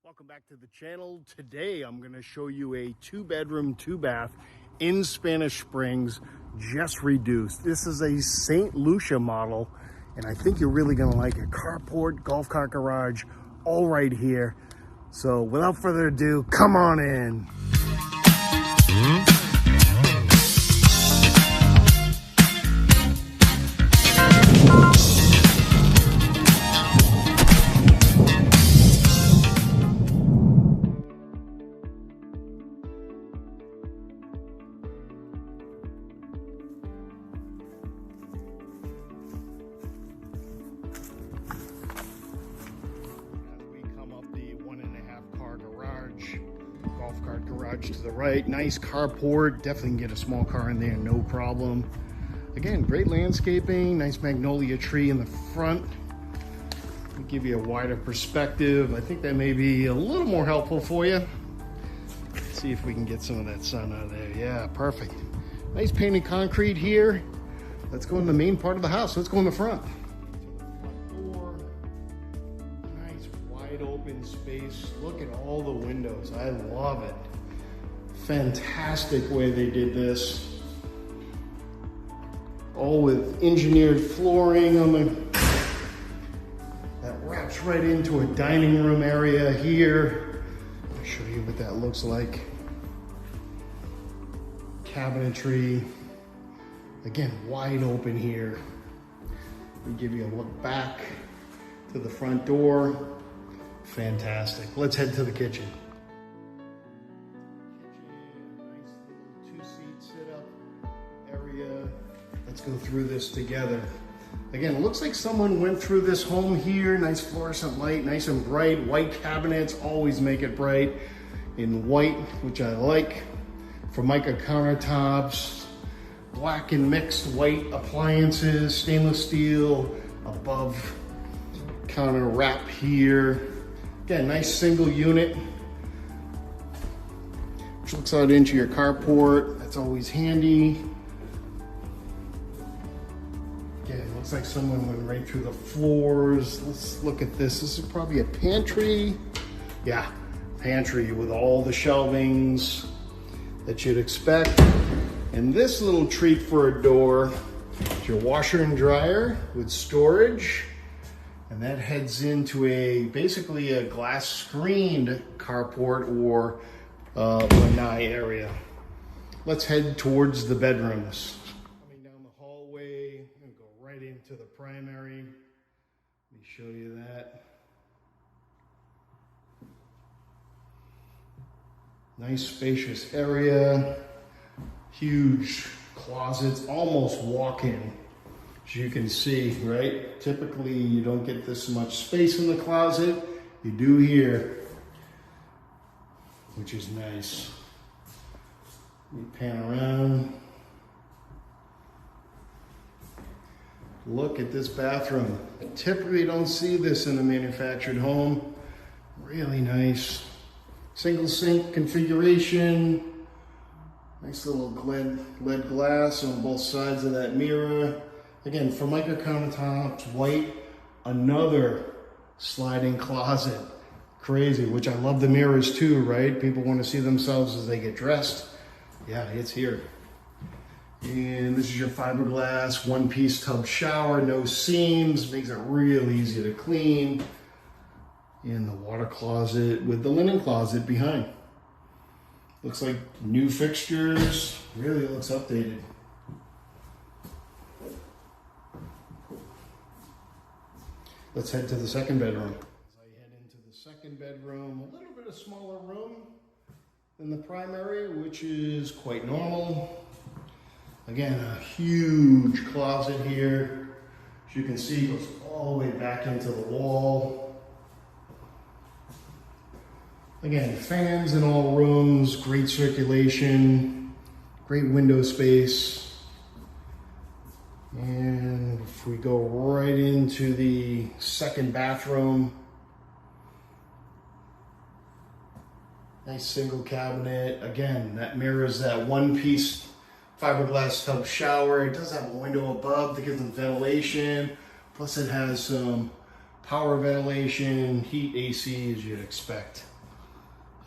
Welcome back to the channel. Today I'm going to show you a 2-bedroom, 2-bath in Spanish Springs, just reduced. This is a St. Lucia model, and I think you're really going to like it. Carport, golf cart garage, all right here. So without further ado, come on in. Golf cart garage to the right, nice carport, definitely can get a small car in there, no problem. Again, great landscaping, nice magnolia tree in the front. We'll give you a wider perspective. I think that may be a little more helpful for you. Let's see if we can get some of that sun out of there. Yeah, perfect. Nice painted concrete here. Let's go in the main part of the house. Let's go in the front. Open space. Look at all the windows. I love it. Fantastic way they did this. All with engineered flooring on the that wraps right into a dining room area here. I'll show you what that looks like. Cabinetry. Again, wide open here. We give you a look back to the front door. Fantastic. Let's head to the kitchen. Nice little 2-seat sit-up area. Let's go through this together. Again, it looks like someone went through this home here. Nice fluorescent light, nice and bright. White cabinets, always make it bright. In white, which I like. Formica countertops. Black and mixed white appliances. Stainless steel above counter wrap here. Again, nice single unit, which looks out into your carport. That's always handy. Again, it looks like someone went right through the floors. Let's look at this. This is probably a pantry. Yeah, pantry with all the shelvings that you'd expect. And this little treat for a door is your washer and dryer with storage. And that heads into basically a glass screened carport or lanai area. Let's head towards the bedrooms. Coming down the hallway, I'm gonna go right into the primary. Let me show you that. Nice spacious area, huge closets, almost walk-in. As you can see, right? Typically, you don't get this much space in the closet. You do here, which is nice. We pan around. Look at this bathroom. Typically, you don't see this in a manufactured home. Really nice. Single sink configuration. Nice little lead glass on both sides of that mirror. Again, Formica countertops, white, another sliding closet. Crazy, which I love the mirrors too, right? People want to see themselves as they get dressed. Yeah, it's here. And this is your fiberglass, one-piece tub shower, no seams, makes it real easy to clean. And the water closet with the linen closet behind. Looks like new fixtures, really looks updated. Let's head to the second bedroom. As I head into the second bedroom, a little bit of smaller room than the primary, which is quite normal. Again, a huge closet here. As you can see, it goes all the way back into the wall. Again, fans in all rooms, great circulation, great window space. And if we go right into the second bathroom, nice single cabinet. Again, that mirrors that one-piece fiberglass tub shower. It does have a window above that gives them ventilation. Plus it has some power ventilation, heat AC as you'd expect.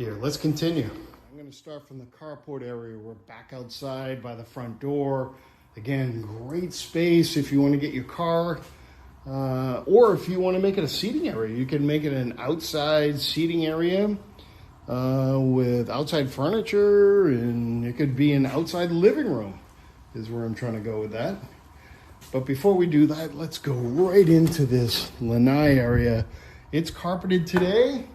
Here, let's continue. I'm gonna start from the carport area. We're back outside by the front door. Again, great space if you want to get your car, or if you want to make it a seating area. You can make it an outside seating area with outside furniture, and it could be an outside living room is where I'm trying to go with that. But before we do that, let's go right into this lanai area. It's carpeted today.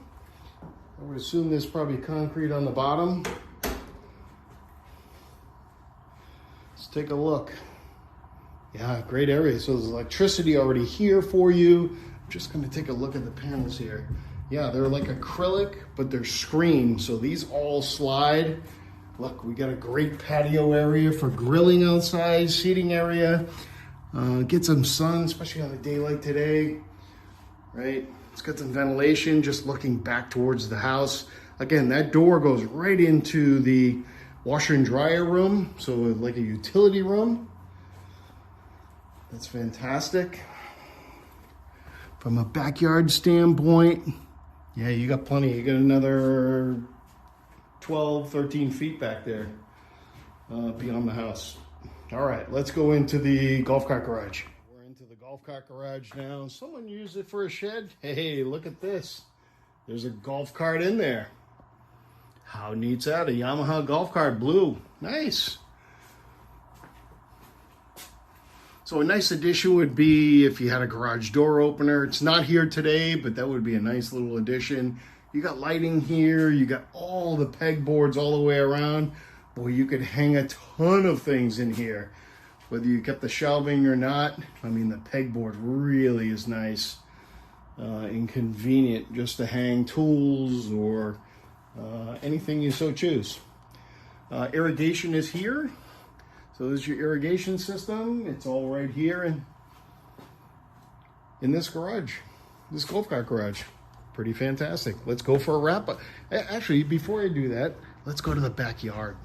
I would assume there's probably concrete on the bottom. Let's take a look. Yeah, great area. So there's electricity already here for you. I'm just gonna take a look at the panels here. Yeah, they're like acrylic, but they're screened. So these all slide. Look, we got a great patio area for grilling outside, seating area. Get some sun, especially on a day like today, right? It's got some ventilation just looking back towards the house. Again, that door goes right into the washer and dryer room, so like a utility room. That's fantastic. From a backyard standpoint, yeah, you got plenty. You got another 12, 13 feet back there beyond the house. All right, let's go into the golf cart garage. We're into the golf cart garage now. Someone used it for a shed. Hey, look at this. There's a golf cart in there. How neat's that? A Yamaha golf cart, blue. Nice. So a nice addition would be if you had a garage door opener. It's not here today, but that would be a nice little addition. You got lighting here. You got all the pegboards all the way around. Boy, you could hang a ton of things in here. Whether you kept the shelving or not, I mean, the pegboard really is nice and convenient just to hang tools or anything you so choose. Irrigation is here. So this is your irrigation system. It's all right here in this garage, this golf cart garage. Pretty fantastic. Let's go for a wrap up. Actually, before I do that, let's go to the backyard.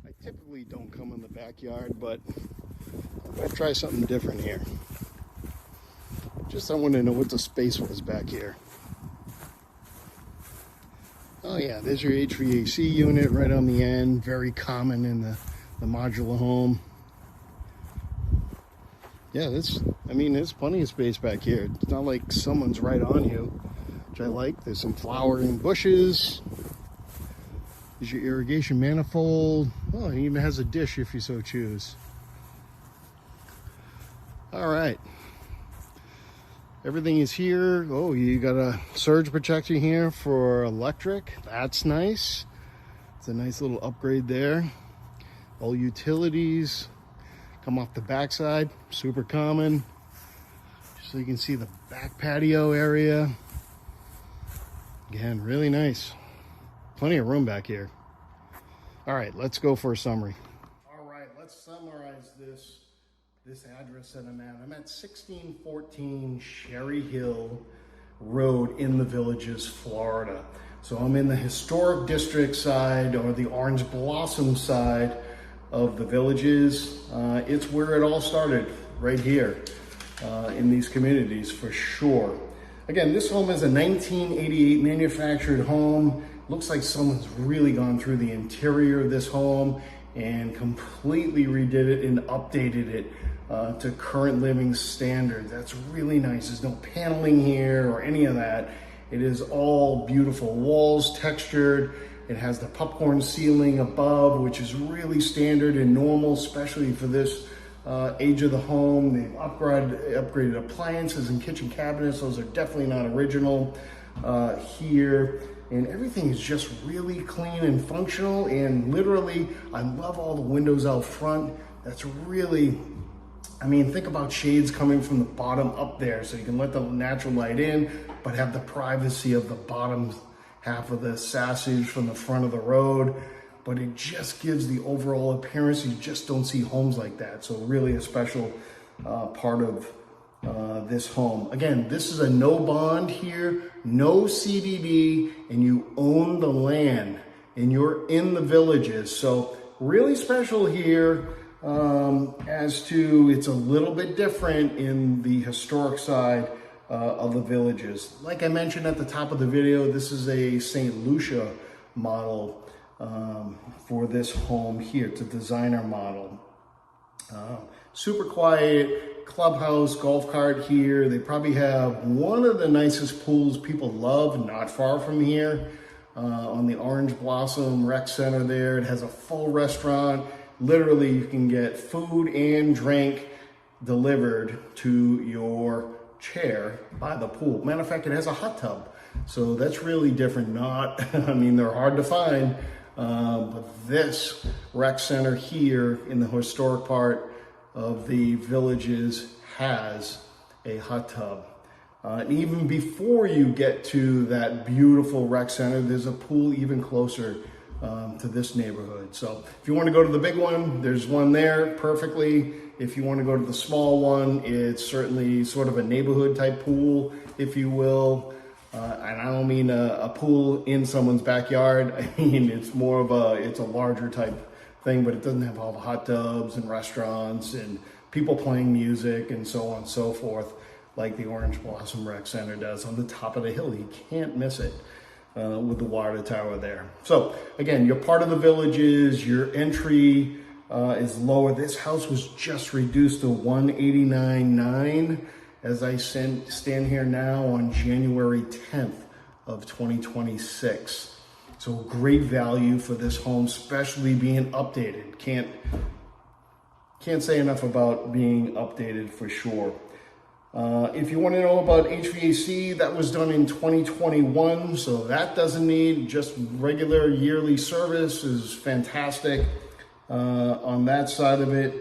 I typically don't come in the backyard, but I'm gonna try something different here. Just I want to know what the space was back here. Oh yeah, there's your HVAC unit right on the end. Very common in the modular home. Yeah, there's plenty of space back here. It's not like someone's right on you, which I like. There's some flowering bushes. There's your irrigation manifold. Oh, it even has a dish if you so choose. All right. Everything is here. Oh, you got a surge protector here for electric. That's nice. It's a nice little upgrade there. All utilities come off the backside, super common. So you can see the back patio area. Again, really nice. Plenty of room back here. All right, let's go for a summary. All right, let's summarize this address that I'm at. I'm at 1614 Sherry Hill Road in the Villages, Florida. So I'm in the historic district side, or the orange blossom side of the Villages. It's where it all started, right here in these communities for sure. Again, this home is a 1988 manufactured home. Looks like someone's really gone through the interior of this home and completely redid it and updated it to current living standards. That's really nice. There's no paneling here or any of that. It is all beautiful walls, textured. It has the popcorn ceiling above, which is really standard and normal, especially for this age of the home. They've upgraded appliances and kitchen cabinets. Those are definitely not original here. And everything is just really clean and functional. And literally, I love all the windows out front. That's really, I mean, think about shades coming from the bottom up there, so you can let the natural light in, but have the privacy of the bottom half of the sassage from the front of the road. But it just gives the overall appearance. You just don't see homes like that. So really a special part of this home. Again, this is a no bond here, no CDD, and you own the land and you're in the Villages. So really special here. As to, it's a little bit different in the historic side of the Villages. Like I mentioned at the top of the video, this is a St. Lucia model for this home here. It's a designer model. Super quiet clubhouse, golf cart here. They probably have one of the nicest pools people love not far from here on the Orange Blossom Rec Center there. It has a full restaurant. Literally, you can get food and drink delivered to your chair by the pool. Matter of fact, it has a hot tub. So that's really different. I mean, they're hard to find, but this rec center here in the historic part of the Villages has a hot tub. And even before you get to that beautiful rec center, there's a pool even closer to this neighborhood. So if you want to go to the big one, there's one there perfectly. If you want to go to the small one, it's certainly sort of a neighborhood type pool, if you will. And I don't mean a pool in someone's backyard. I mean, it's more of it's a larger type thing, but it doesn't have all the hot tubs and restaurants and people playing music and so on and so forth, like the Orange Blossom Rec Center does on the top of the hill. You can't miss it with the water tower there. So again, you're part of the Villages. Your entry is lower. This house was just reduced to $189,900 as I stand here now on January 10th of 2026. So great value for this home, especially being updated. Can't say enough about being updated for sure. If you want to know about HVAC, that was done in 2021, so that doesn't need just regular yearly service. Is fantastic on that side of it.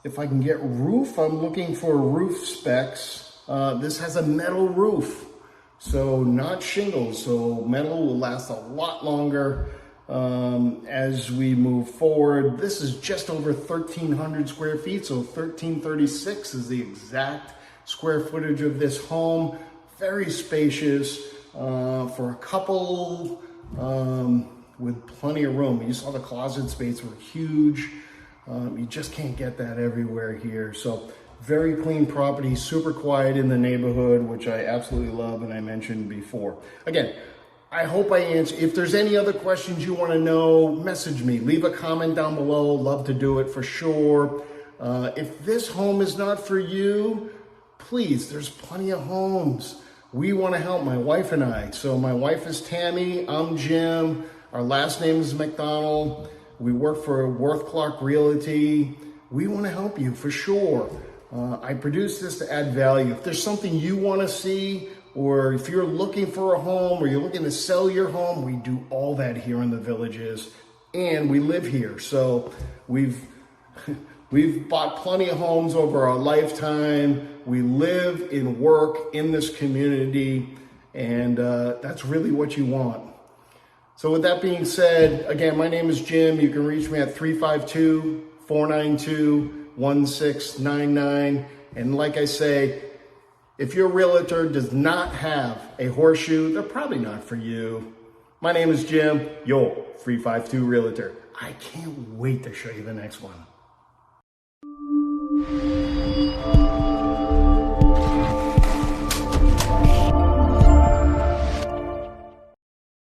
If I can get roof, I'm looking for roof specs. This has a metal roof, so not shingles, so metal will last a lot longer as we move forward. This is just over 1,300 square feet, so 1,336 is the exact square footage of this home. Very spacious for a couple with plenty of room. You saw the closet space were huge. You just can't get that everywhere here. So very clean property, super quiet in the neighborhood, which I absolutely love and I mentioned before. Again, I hope I answered. If there's any other questions you want to know, message me. Leave a comment down below. Love to do it for sure. If this home is not for you, please, there's plenty of homes. We want to help, my wife and I. So my wife is Tammy. I'm Jim. Our last name is McDonald. We work for Worth Clark Realty. We want to help you for sure. I produce this to add value. If there's something you want to see, or if you're looking for a home, or you're looking to sell your home, we do all that here in the Villages, and we live here. So we've bought plenty of homes over our lifetime. We live and work in this community, and that's really what you want. So with that being said, again, my name is Jim. You can reach me at 352-492-1699. And like I say, if your realtor does not have a horseshoe, they're probably not for you. My name is Jim, your 352 Realtor. I can't wait to show you the next one.